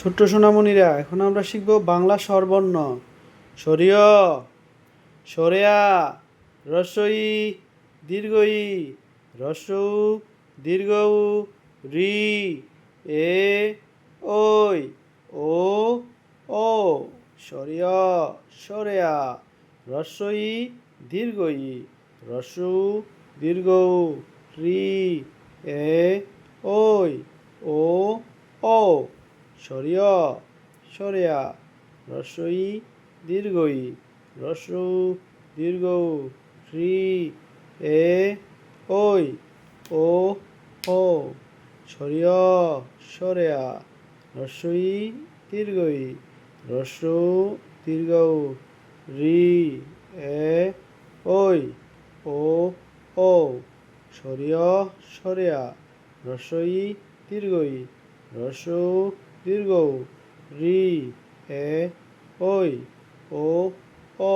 ছোট্ট সোনামণিরা, এখন আমরা শিখব বাংলা স্বরবর্ণ। সরিয়, সরেয়া, রস্বই, দীর্ঘই, রস্বউ, দীর্ঘউ, রি, এ, ওই, ও, ও। সরিয়, সরেয়া, রস্বই, দীর্ঘই, রস্বউ, দীর্ঘউ, রি, এ, ওই, ও, ও। সরিয়, সরেয়া, রস্বই, দীর্ঘই, রস্বউ, দীর্ঘউ, রি, এ, ওই, ও, ও। সরিয়, সরেয়া, রস্বই, দীর্ঘই, রস্বউ, দীর্ঘউ, রি, এ, ওই, ও, ও। সরিয়, সরেয়া, রস্বই, দীর্ঘই, রস্বউ, দীর্ঘউ, রি, এ, ওই, ও, ও।